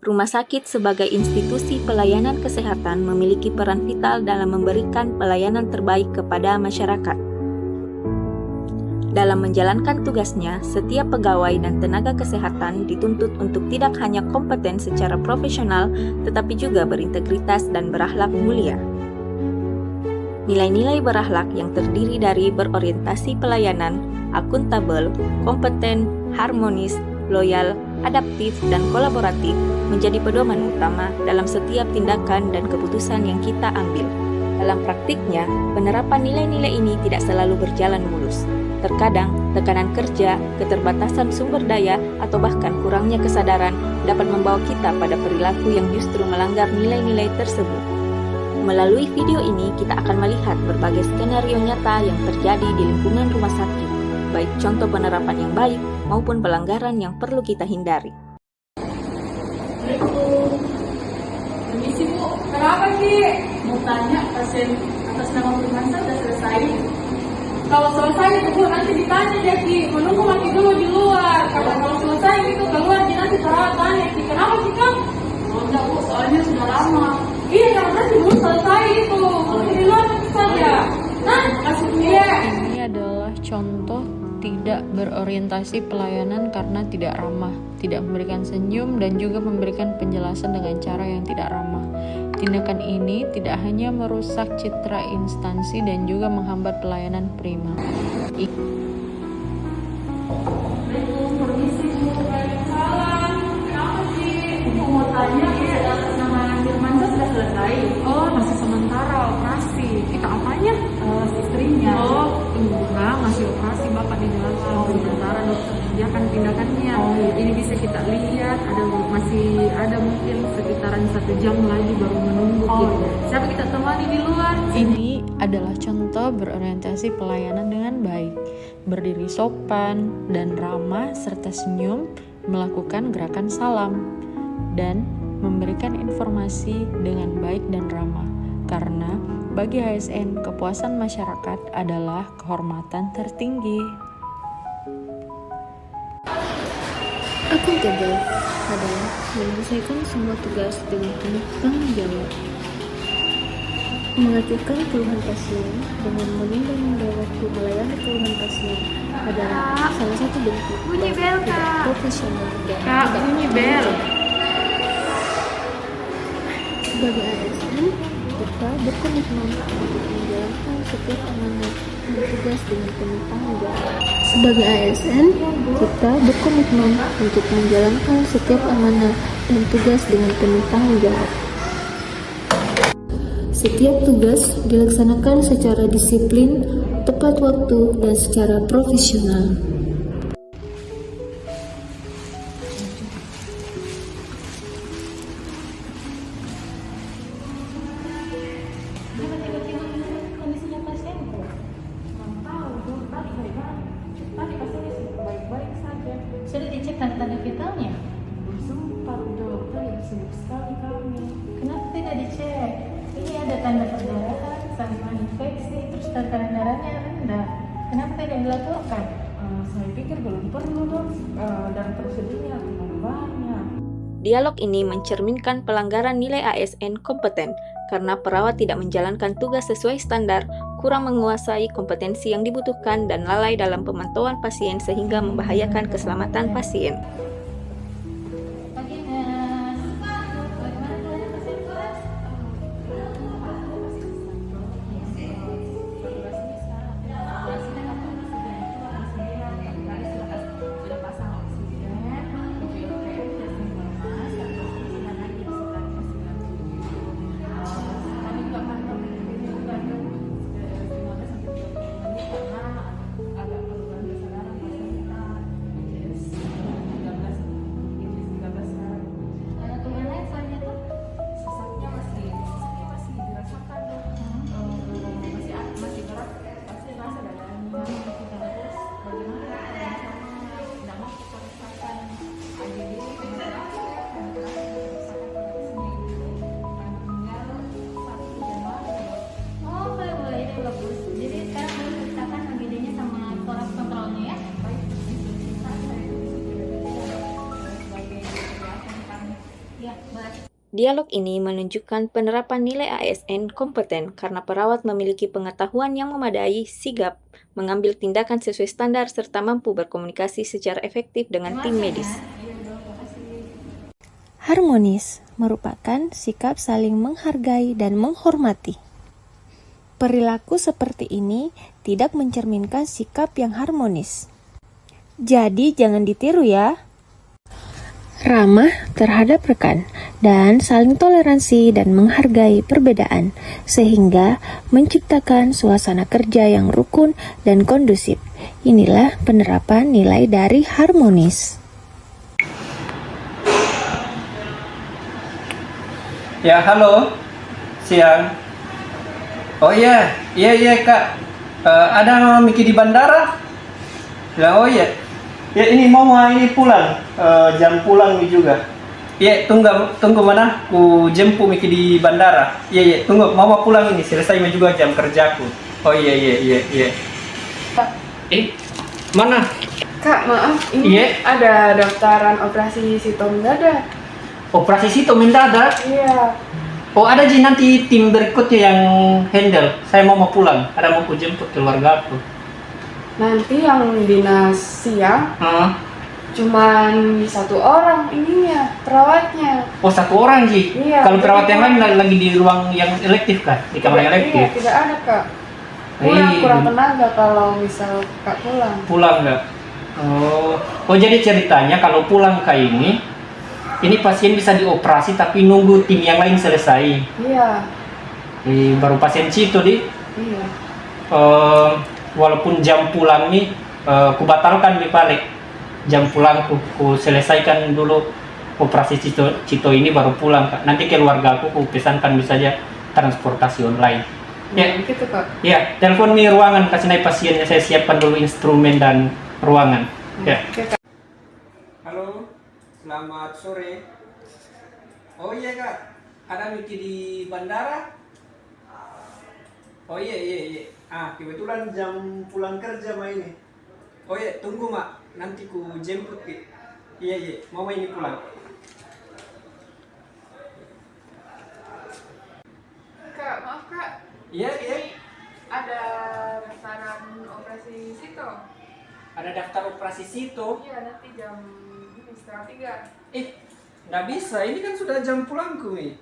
Rumah sakit sebagai institusi pelayanan kesehatan memiliki peran vital dalam memberikan pelayanan terbaik kepada masyarakat. Dalam menjalankan tugasnya, setiap pegawai dan tenaga kesehatan dituntut untuk tidak hanya kompeten secara profesional, tetapi juga berintegritas dan berakhlak mulia. Nilai-nilai berakhlak yang terdiri dari berorientasi pelayanan, akuntabel, kompeten, harmonis, loyal, adaptif, dan kolaboratif menjadi pedoman utama dalam setiap tindakan dan keputusan yang kita ambil. Dalam praktiknya, penerapan nilai-nilai ini tidak selalu berjalan mulus. Terkadang, tekanan kerja, keterbatasan sumber daya, atau bahkan kurangnya kesadaran dapat membawa kita pada perilaku yang justru melanggar nilai-nilai tersebut. Melalui video ini, kita akan melihat berbagai skenario nyata yang terjadi di lingkungan rumah sakit, baik contoh penerapan yang baik maupun pelanggaran yang perlu kita hindari. Permisi Bu, kenapa sih? Mau tanya, pasien atas nama Firmansyah sudah selesai? Kalau selesai itu Bu, nanti ditanya dia Ki, menunggu masih dulu di luar. Kalau selesai itu keluar dia nanti tanya Ki, kenapa sih Kang? Oh enggak Bu, soalnya sudah lama. Iya, karena nanti belum selesai itu. Di luar nanti saja. Nah, kasih dia. Ini adalah contoh tidak berorientasi pelayanan karena tidak ramah, tidak memberikan senyum, dan juga memberikan penjelasan dengan cara yang tidak ramah. Tindakan ini tidak hanya merusak citra instansi dan juga menghambat pelayanan prima. Permisi Bu, waalaikumsalam. Kenapa sih? Ibu mau tanya ya, atas nama Firmansyah sudah selesai. Oh, masih sementara operasi. Kita apanya? Istrinya. Oh, enggak, masih operasi Bapak di dalam sementara dokter kerjakan tindakannya. Ini bisa kita lihat, masih ada mungkin sekitaran 1 jam lagi baru menunggu gitu. Siapa kita temani di luar? Ini adalah contoh berorientasi pelayanan dengan baik, berdiri sopan dan ramah serta senyum, melakukan gerakan salam, dan memberikan informasi dengan baik dan ramah. Karena bagi HSN, kepuasan masyarakat adalah kehormatan tertinggi. Akuntabel adalah menyelesaikan semua tugas dengan penuh tanggung jawab, mengerjakan keluhan pasien dengan menunda waktu melayani keluhan pasien adalah salah satu bentuk tidak profesional dan tidak bel. Sebagai ASN, kita berkomitmen untuk menjalankan setiap amanat dan tugas dengan penuh tanggung jawab. Sebagai ASN, kita berkomitmen untuk menjalankan setiap amanat dan tugas dengan penuh tanggung jawab. Setiap tugas dilaksanakan secara disiplin, tepat waktu, dan secara profesional. Kondisinya pasienku tahu dong, tadi pasiennya baik-baik saja. Sudah dicek tanda-tanda vitalnya? Belum sempat dokter, ya sibuk sekali kami. Kenapa tidak dicek? Ini ada tanda perdarahan sama infeksi, terus tekanan darahnya rendah. Kenapa tidak dilakukan? Saya pikir belum perlu dok, dan prosedurnya terlalu banyak. Dialog ini mencerminkan pelanggaran nilai ASN kompeten karena perawat tidak menjalankan tugas sesuai standar, kurang menguasai kompetensi yang dibutuhkan, dan lalai dalam pemantauan pasien sehingga membahayakan keselamatan pasien. Dialog ini menunjukkan penerapan nilai ASN kompeten karena perawat memiliki pengetahuan yang memadai, sigap, mengambil tindakan sesuai standar, serta mampu berkomunikasi secara efektif dengan tim medis. Harmonis merupakan sikap saling menghargai dan menghormati. Perilaku seperti ini tidak mencerminkan sikap yang harmonis. Jadi jangan ditiru ya. Ramah terhadap rekan dan saling toleransi dan menghargai perbedaan sehingga menciptakan suasana kerja yang rukun dan kondusif. Inilah penerapan nilai dari harmonis. Ya, halo. Siang. Oh iya Kak. Ada Miki di bandara? Ya, oh iya. Ya, ini Mama ini pulang. Jam pulang ini juga. Iya, tunggu mana? Ku jemput Miki di bandara. Iya, tunggu. Mama pulang ini. Selesai juga jam kerjaku. Oh iya. Mana? Kak, maaf, ini Iya. ada daftaran operasi Sito mendadak. Operasi situ mendadak. Iya. Oh, ada Ji, nanti tim berikutnya yang handle. Saya mau pulang. Ada mau ku jemput keluarga aku. Nanti yang dinas siang cuman satu orang ininya, perawatnya. Oh, satu orang Ji. Iya. Kalau perawat yang lain lagi di ruang yang elektif kan? Di kamar yang Iya, elektif. tidak ada Kak. Iya. Kurang tenaga kalau misal Kak pulang. Pulang nggak? Oh, jadi ceritanya kalau pulang ke ini pasien bisa dioperasi tapi nunggu tim yang lain selesai. Iya. Baru pasien situ Iya. walaupun jam pulang nih, ku batalkan di balik jam pulangku, ku selesaikan dulu operasi Cito ini baru pulang Kak. Nanti keluarga aku ku pesankan bisa aja transportasi online. Ya, Gitu Kak. ya, telepon nih ruangan, kasih naik pasiennya, saya siapkan dulu instrumen dan ruangan. Ya. Oke, Kak. Halo, selamat sore. Oh iya Kak, ada Miki di bandara? Oh iya. Kebetulan jam pulang kerja Mak ini. Oh iya, tunggu Mak, nanti ku jemput Ki. Iya, Mama ini pulang. Kak, maaf Kak. Iya. Ada daftaran operasi Sito. Ada daftar operasi situ. Iya, nanti jam ini setengah 3. Nggak bisa, ini kan sudah jam pulangku nih.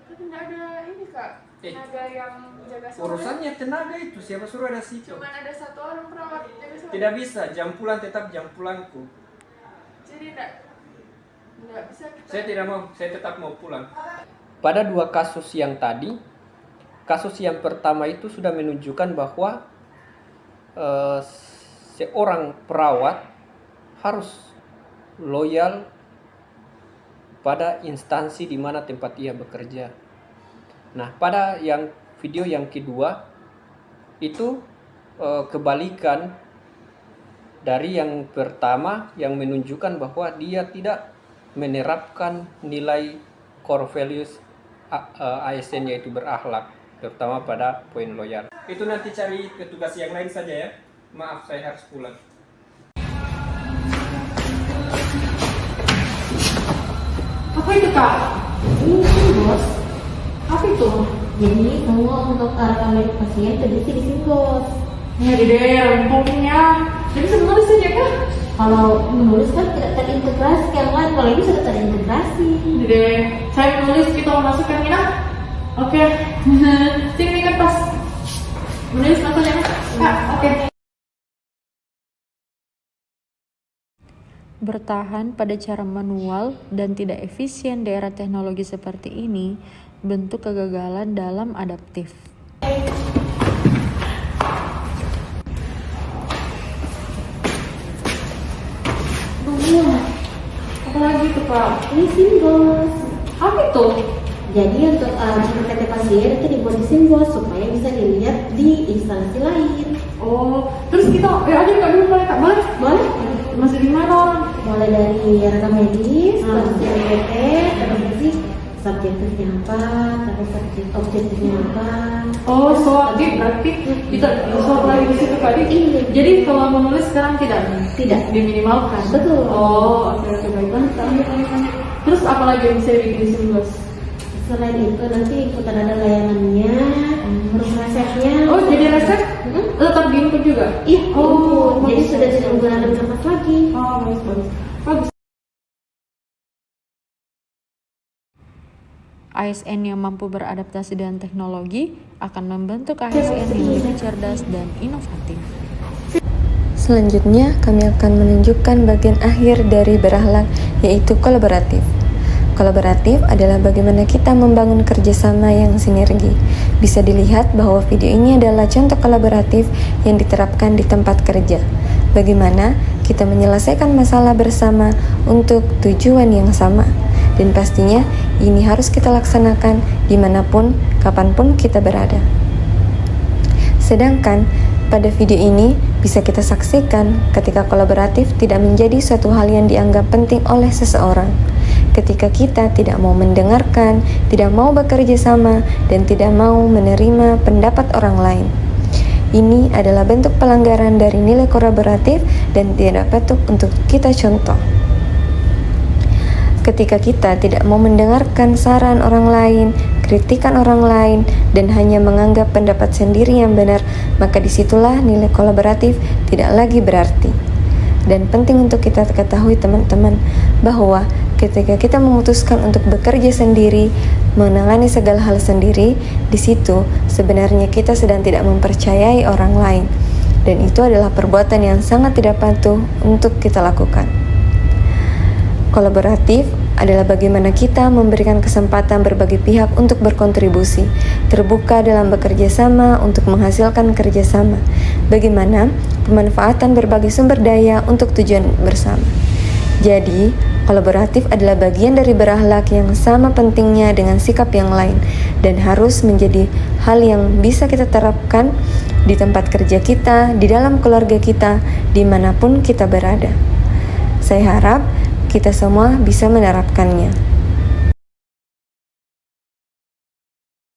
Tapi nggak ada ini Kak. Tenaga yang jaga sore. Urusannya tenaga itu, siapa suruh ada situ? Cuman ada satu orang perawat jaga sore. Tidak bisa, jam pulang tetap jam pulangku. Jadi nggak bisa kita. Saya tidak mau, saya tetap mau pulang. Pada dua kasus yang tadi, kasus yang pertama itu sudah menunjukkan bahwa seorang perawat harus loyal pada instansi di mana tempat ia bekerja. Nah, pada video yang kedua itu kebalikan dari yang pertama yang menunjukkan bahwa dia tidak menerapkan nilai core values ASN, yaitu berakhlak, terutama pada poin loyal. Itu nanti cari petugas yang lain saja ya. Maaf, saya harus pulang. Apa itu Kak? Ini bos, Apa itu? jadi kamu untuk rekam medis pasien terisi di sini bos. Ya deh, rempongnya. Jadi sebenarnya saja Kak. Kalau menulis kan tidak terintegrasi yang lain, kalau ini sudah terintegrasi. Jadi saya menulis kita mau masukkan kita. Oke. Sini kan pas menulis masuknya Kak. Oke. Bertahan pada cara manual dan tidak efisien di era teknologi seperti ini bentuk kegagalan dalam adaptif. Apa lagi itu Kak? Ini SIM bos. Apa itu? Jadi untuk KTP pasien itu dibuat di SIM bos supaya bisa dilihat di instansi lain. Oh, terus kita aja Kak dulu boleh Kak? Boleh? Boleh? Masih di mana orang? Mulai dari rekam medis, pasien PT, terus subjektifnya apa, terus objektifnya apa. Oh, soal berarti kita soal lagi di situ Kak. Iya. Jadi kalau menulis sekarang tidak Tidak. diminimalkan. Betul. Oh, oke baik banget. Lanjut. Terus Terus apa lagi yang bisa dibikin bos? Selain itu nanti ikutan ada layanannya, huruf resepnya. Oh, jadi resep tetap diinput juga? Iya. Oh, jadi bagus. sudah tidak menggunakan kertas lagi. Oh, bagus. Bagus. ASN yang mampu beradaptasi dengan teknologi akan membentuk ASN yang lebih cerdas dan inovatif. Selanjutnya, kami akan menunjukkan bagian akhir dari berakhlak, yaitu kolaboratif. Kolaboratif adalah bagaimana kita membangun kerjasama yang sinergi. Bisa dilihat bahwa video ini adalah contoh kolaboratif yang diterapkan di tempat kerja. Bagaimana kita menyelesaikan masalah bersama untuk tujuan yang sama. Dan pastinya ini harus kita laksanakan dimanapun, kapanpun kita berada. Sedangkan pada video ini bisa kita saksikan ketika kolaboratif tidak menjadi suatu hal yang dianggap penting oleh seseorang. Ketika kita tidak mau mendengarkan, tidak mau bekerja sama, dan tidak mau menerima pendapat orang lain. Ini adalah bentuk pelanggaran dari nilai kolaboratif dan tidak patut untuk kita contoh. Ketika kita tidak mau mendengarkan saran orang lain, kritikan orang lain, dan hanya menganggap pendapat sendiri yang benar, maka disitulah nilai kolaboratif tidak lagi berarti. Dan penting untuk kita ketahui teman-teman, bahwa ketika kita memutuskan untuk bekerja sendiri, menangani segala hal sendiri, di situ sebenarnya kita sedang tidak mempercayai orang lain. Dan itu adalah perbuatan yang sangat tidak patuh untuk kita lakukan. Kolaboratif adalah bagaimana kita memberikan kesempatan berbagai pihak untuk berkontribusi, terbuka dalam bekerja sama untuk menghasilkan kerjasama. Bagaimana pemanfaatan berbagai sumber daya untuk tujuan bersama. Jadi, kolaboratif adalah bagian dari berakhlak yang sama pentingnya dengan sikap yang lain dan harus menjadi hal yang bisa kita terapkan di tempat kerja kita, di dalam keluarga kita, dimanapun kita berada. Saya harap kita semua bisa menerapkannya.